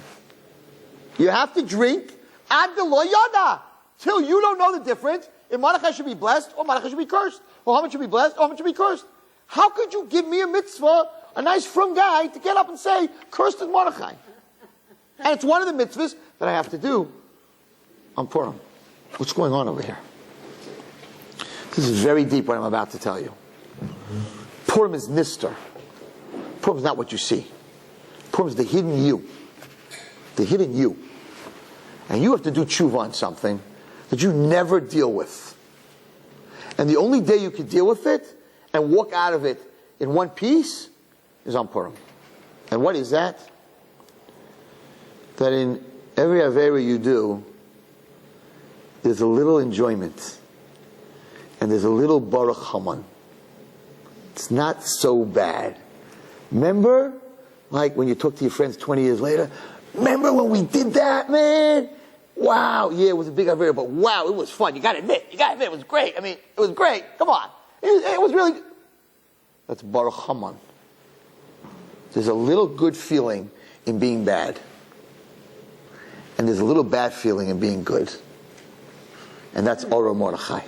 You have to drink ad lo yada till you don't know the difference. If Mordechai should be blessed or Mordechai should be cursed, or Haman should be blessed or Haman should be cursed. How could you give me a mitzvah, a nice frum guy, to get up and say, cursed is Mordechai? And it's one of the mitzvahs that I have to do on Purim. What's going on over here? This is very deep what I'm about to tell you. Purim is Nister. Purim is not what you see. Purim is the hidden you. The hidden you. And you have to do tshuva on something that you never deal with. And the only day you can deal with it and walk out of it in one piece is on Purim. And what is that? That in every Avera you do, there's a little enjoyment. And there's a little Baruch Haman. It's not so bad. Remember, like when you talk to your friends 20 years later, remember when we did that, man? Wow, yeah, it was a big Avera, but wow, it was fun. You gotta admit, it was great. I mean, it was great. Come on. It was really... That's Baruch Haman. There's a little good feeling in being bad. And there's a little bad feeling in being good. And that's Arur Mordechai.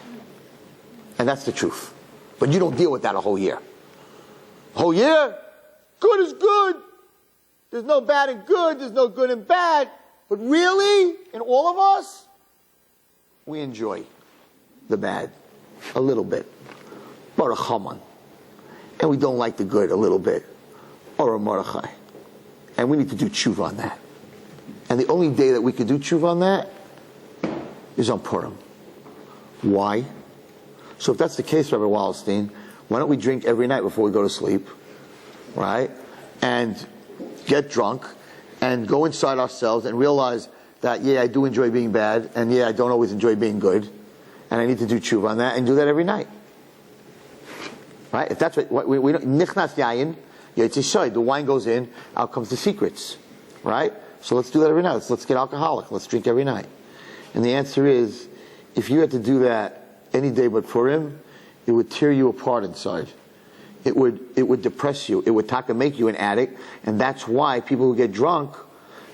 And that's the truth. But you don't deal with that a whole year. A whole year? Good is good. There's no bad and good. There's no good and bad. But really, in all of us, we enjoy the bad a little bit. Baruch Haman. And we don't like the good a little bit. Arur Mordechai. And we need to do tshuva on that. And the only day that we can do tshuva on that is on Purim. Why? So if that's the case, Rabbi Wallerstein, why don't we drink every night before we go to sleep, right? And get drunk and go inside ourselves and realize that, yeah, I do enjoy being bad, and yeah, I don't always enjoy being good, and I need to do tshuva on that, and do that every night. Right? If that's what we don't, nichnas yayin, the wine goes in, out comes the secrets. Right? So let's do that every night. Let's get alcoholic. Let's drink every night. And the answer is, if you had to do that any day but Purim, it would tear you apart inside. It would depress you. It would make you an addict. And that's why people who get drunk,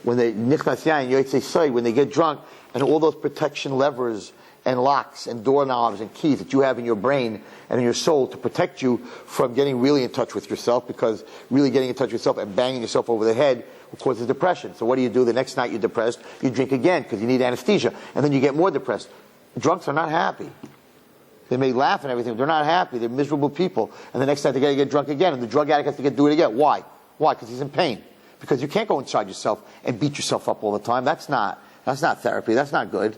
when they nichnas yayin, when they get drunk, and all those protection levers and locks and doorknobs and keys that you have in your brain and in your soul to protect you from getting really in touch with yourself, because really getting in touch with yourself and banging yourself over the head causes depression. So what do? The next night you're depressed, you drink again because you need anesthesia, and then you get more depressed. Drunks are not happy. They may laugh and everything, but they're not happy. They're miserable people. And the next night they got to get drunk again, and the drug addict has to do it again. Why? Why? Because he's in pain. Because you can't go inside yourself and beat yourself up all the time. That's not therapy. That's not good.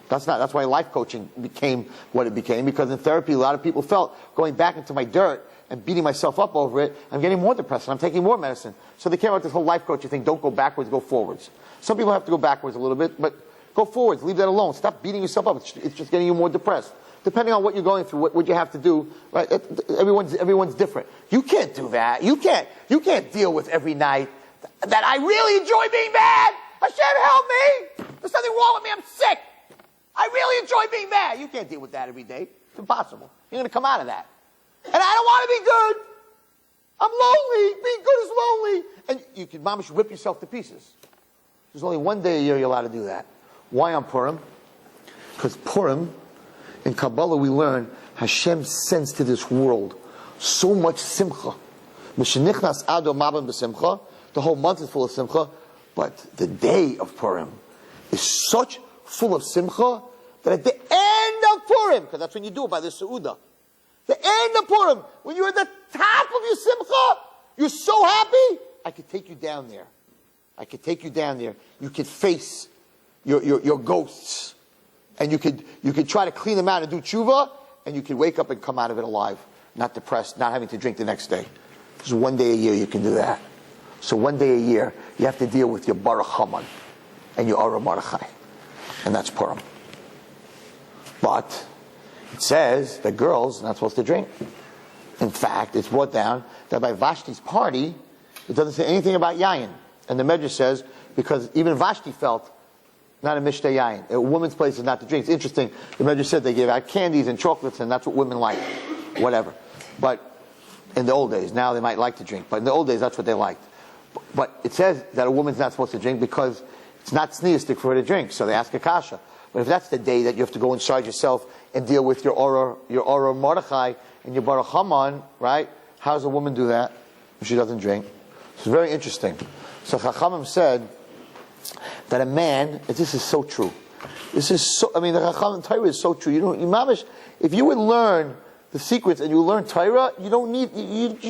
That's why life coaching became what it became, because in therapy a lot of people felt, going back into my dirt and beating myself up over it, I'm getting more depressed and I'm taking more medicine. So they came out with this whole life coaching thing, don't go backwards, go forwards. Some people have to go backwards a little bit, but Go forwards. Leave that alone. Stop beating yourself up. It's just getting you more depressed. Depending on what you're going through, what you have to do, right? Everyone's different. You can't do that. You can't deal with every night that I really enjoy being bad. Hashem, help me. There's something wrong with me. I'm sick. I really enjoy being bad. You can't deal with that every day. It's impossible. You're going to come out of that. And I don't want to be good. I'm lonely. Being good is lonely. And you can, mama, should rip yourself to pieces. There's only one day a year you're allowed to do that. Why on Purim? Because Purim, in Kabbalah we learn, Hashem sends to this world so much simcha. M'shenichnas ado maban b'simcha. The whole month is full of simcha. But the day of Purim is such full of simcha that at the end of Purim, because that's when you do it by the Seudah, the end of Purim, when you're at the top of your simcha, you're so happy, I could take you down there. I could take you down there. You could face your ghosts. And you could try to clean them out and do tshuva, and you could wake up and come out of it alive, not depressed, not having to drink the next day. Just one day a year you can do that. So one day a year, you have to deal with your Baruch Haman and your Arur Mordechai. And that's Purim. But it says that girls are not supposed to drink. In fact, it's brought down that by Vashti's party, it doesn't say anything about yayin. And the Medrash says, because even Vashti felt, not a mishteh yayin. A woman's place is not to drink. It's interesting. The Medrash said they gave out candies and chocolates, and that's what women like. Whatever. But in the old days, now they might like to drink. But in the old days, that's what they liked. But it says that a woman's not supposed to drink because it's not sneistic for her to drink. So they ask a kasha. But if that's the day that you have to go inside yourself and deal with your Arur Mordechai and your Baruch Haman, right? How does a woman do that if she doesn't drink? It's very interesting. So Chachamim said that a man, this is so true. This is so, the Chachamim Torah is so true. Mamish, if you would learn the secrets and you learn Torah, you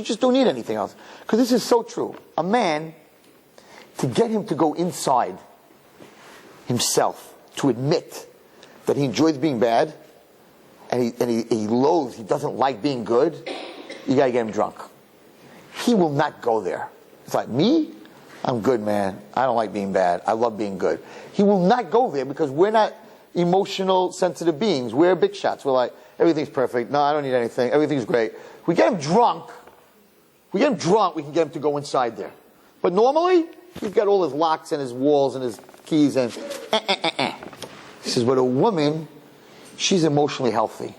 just don't need anything else. Because this is so true. A man, to get him to go inside himself, to admit that he enjoys being bad, and he loathes, he doesn't like being good, you gotta get him drunk. He will not go there. It's like, me? I'm good, man. I don't like being bad. I love being good. He will not go there because we're not emotional, sensitive beings. We're big shots. We're like, everything's perfect. No, I don't need anything. Everything's great. We get him drunk. We can get him to go inside there. But normally, he's got all his locks and his walls and his keys and He says, but a woman, she's emotionally healthy.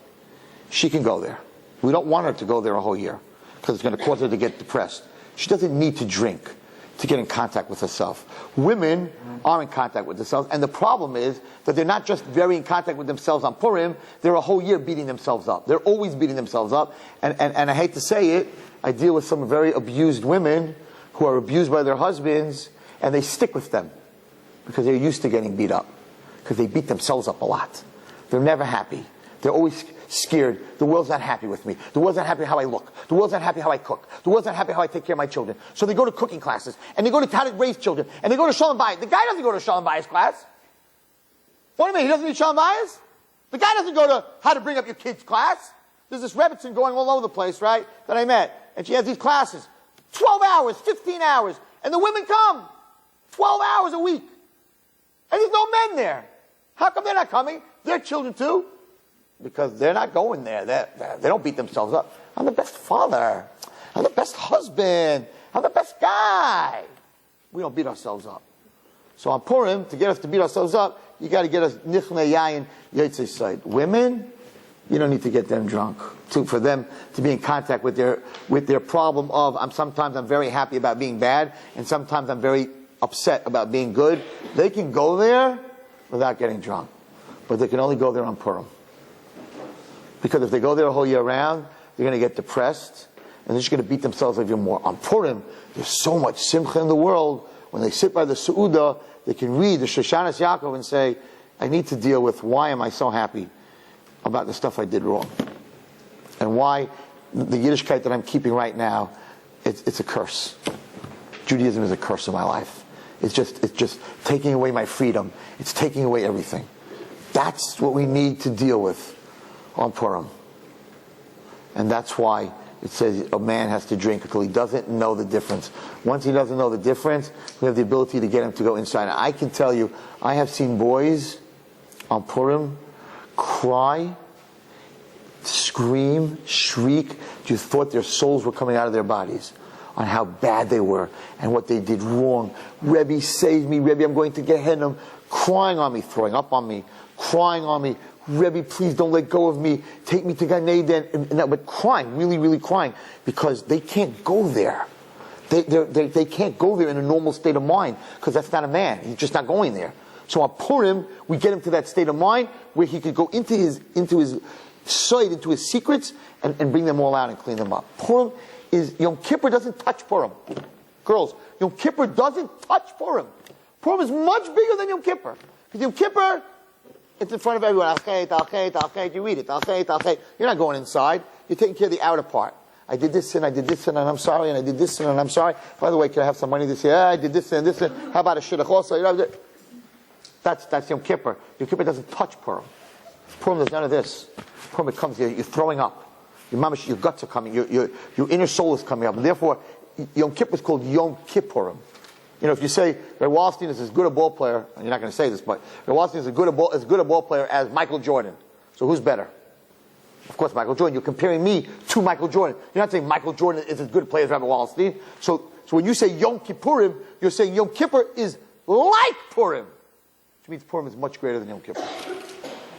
She can go there. We don't want her to go there a whole year because it's going to cause her to get depressed. She doesn't need to drink to get in contact with herself. Women are in contact with themselves, and the problem is that they're not just very in contact with themselves on Purim, they're a whole year beating themselves up. They're always beating themselves up, and I hate to say it, I deal with some very abused women who are abused by their husbands, and they stick with them because they're used to getting beat up, because they beat themselves up a lot. They're never happy. They're always scared. The world's not happy with me. The world's not happy how I look. The world's not happy how I cook. The world's not happy how I take care of my children. So they go to cooking classes, and they go to how to raise children, and they go to Shalom Bayis. The guy doesn't go to Shalom Bayis class. What do you mean? He doesn't need Shalom Bayis? The guy doesn't go to how to bring up your kids class. There's this Rebbitzin going all over the place, right, that I met. And she has these classes. 12 hours, 15 hours. And the women come. 12 hours a week. And there's no men there. How come they're not coming? They're children too. Because they're not going there. They don't beat themselves up. I'm the best father. I'm the best husband. I'm the best guy. We don't beat ourselves up. So on Purim, to get us to beat ourselves up, you got to get us nichne yayin yotzei side. Women, you don't need to get them drunk. For them to be in contact with their problem of sometimes I'm very happy about being bad, and sometimes I'm very upset about being good. They can go there without getting drunk, but they can only go there on Purim. Because if they go there a whole year round, they're going to get depressed, and they're just going to beat themselves up even more. On Purim, there's so much simcha in the world. When they sit by the Seudah, they can read the Shoshanas Yaakov and say, I need to deal with why am I so happy about the stuff I did wrong. And why the Yiddishkeit that I'm keeping right now, it's a curse. Judaism is a curse in my life. It's just taking away my freedom. It's taking away everything. That's what we need to deal with on Purim. And that's why it says a man has to drink until he doesn't know the difference. Once he doesn't know the difference, we have the ability to get him to go inside. And I can tell you, I have seen boys on Purim cry, scream, shriek. You thought their souls were coming out of their bodies on how bad they were and what they did wrong. Rebbe, save me. Rebbe, I'm going to Gehenna. Crying on me, throwing up on me, crying on me. Rebbe, please don't let go of me. Take me to Gan Eden. But crying, really, really crying, because they can't go there. They can't go there in a normal state of mind, because that's not a man. He's just not going there. So on Purim, we get him to that state of mind where he could go into his sight, into his secrets, and bring them all out and clean them up. Purim is, Yom Kippur doesn't touch Purim. Girls, Yom Kippur doesn't touch Purim. Purim is much bigger than Yom Kippur. Because Yom Kippur, it's in front of everyone. You read it. You're not going inside. You're taking care of the outer part. I did this sin, and I'm sorry, and I did this sin, and I'm sorry. By the way, can I have some money this year? I did this sin, and this sin. How about a shidduch also? That's Yom Kippur. Yom Kippur doesn't touch Purim. Purim, there's none of this. Purim, it comes here. You're throwing up. Your guts are coming. Your inner soul is coming up. And therefore, Yom Kippur is called Yom Kippurim. You know, if you say Rabbi Wallerstein is as good a ball player, and you're not going to say this, but Rabbi Wallerstein is as good a ball player as Michael Jordan. So who's better? Of course, Michael Jordan. You're comparing me to Michael Jordan. You're not saying Michael Jordan is as good a player as Rabbi Wallerstein. So when you say Yom Kippurim, you're saying Yom Kippur is like Purim, which means Purim is much greater than Yom Kippur.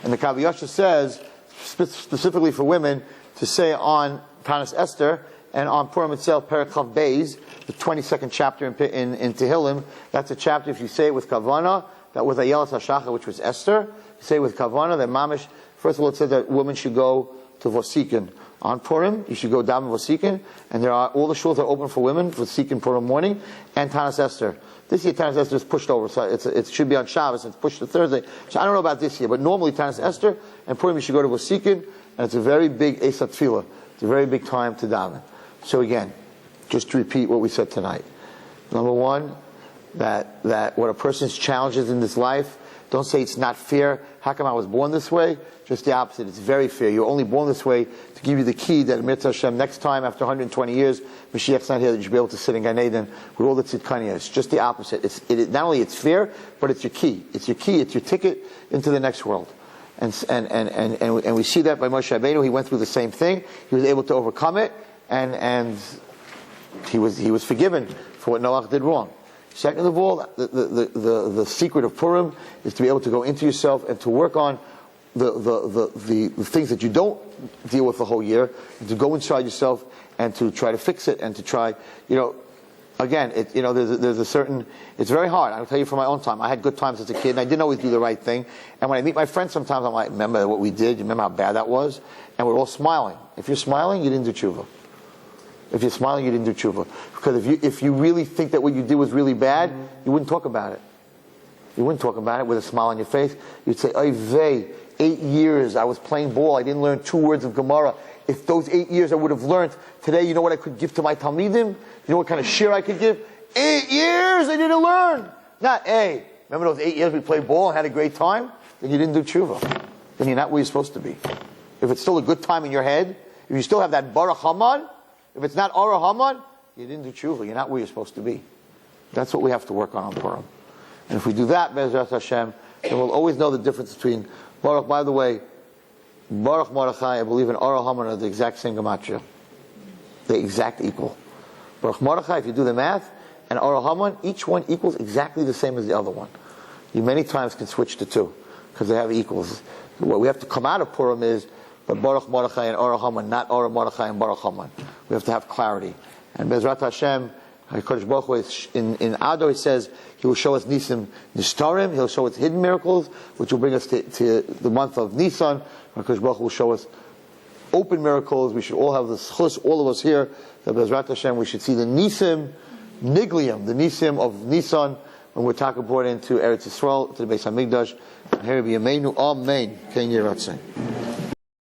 And the Kaviyasha says, specifically for women, to say on Tanis Esther and on Purim itself, Perek Chav Beis, the 22nd chapter in Tehillim, that's a chapter, if you say it with Kavana, that was Ayelas HaShachar, which was Esther, you say it with Kavana, that Mamish, first of all, it said that women should go to Vosikin. On Purim, you should go down to Vosikin, and all the shuls are open for women, Vosikin Purim morning, and Tanis Esther. This year, Tanis Esther is pushed over, so it should be on Shabbos, it's pushed to Thursday. So I don't know about this year, but normally Tanis Esther and Purim, you should go to Vosikin, and it's a very big Esat Tefillah. It's a very big time to daven. So again, just to repeat what we said tonight. Number one, that what a person's challenges in this life, don't say it's not fair. How come I was born this way? Just the opposite. It's very fair. You're only born this way to give you the key that Mitzvah Hashem, next time after 120 years, Mashiach's not here, that you should be able to sit in Gan Eden with all the tzidkania. It's just the opposite. Not only it's fair, but it's your key. It's your key. It's your ticket into the next world. And we see that by Moshe Rabbeinu. He went through the same thing. He was able to overcome it, and he was forgiven for what Noach did wrong. Second of all, the secret of Purim is to be able to go into yourself and to work on the things that you don't deal with the whole year, and to go inside yourself and to try to fix it, and to try, again, there's a certain, it's very hard. I'll tell you from my own time. I had good times as a kid, and I didn't always do the right thing. And when I meet my friends sometimes, I'm like, remember what we did? You remember how bad that was? And we're all smiling. If you're smiling, you didn't do tshuva. If you're smiling, you didn't do tshuva. Because if you really think that what you did was really bad, you wouldn't talk about it. You wouldn't talk about it with a smile on your face. You'd say, oy vey, 8 years I was playing ball. I didn't learn 2 words of Gemara. If those 8 years I would have learned, today, you know what I could give to my Talmidim? You know what kind of shir I could give? 8 years I didn't learn. Not, hey, remember those 8 years we played ball and had a great time? Then you didn't do tshuva. Then you're not where you're supposed to be. If it's still a good time in your head, if you still have that Baruch Haman, if it's not Arur Haman, you didn't do tshuva. You're not where you're supposed to be. That's what we have to work on Purim. And if we do that, Be'ezras Hashem, then we'll always know the difference between Baruch. By the way, Baruch Mordechai, I believe, and Arur Haman are the exact same gematria. The exact equal. Baruch Mordechai, if you do the math, and Arur Haman, each one equals exactly the same as the other one. You many times can switch the two, because they have equals. What we have to come out of Purim is, but Baruch Mordechai and Arur Haman, not Arur Mordechai and Baruch Haman. We have to have clarity. And Bezrat Hashem, HaKadosh Baruch Hu, in Adar, he says, he will show us Nisim Nistarim, he'll show us hidden miracles, which will bring us to the month of Nisan. HaKadosh Baruch Hu will show us open miracles. We should all have the schus, all of us here, that Bezrat Hashem, we should see the Nisim Niglium, the Nisim of Nisan, when we're talking brought into Eretz Yisrael, to the Beis HaMikdash. Here be Amen. Amen. Ken Yeratzeh.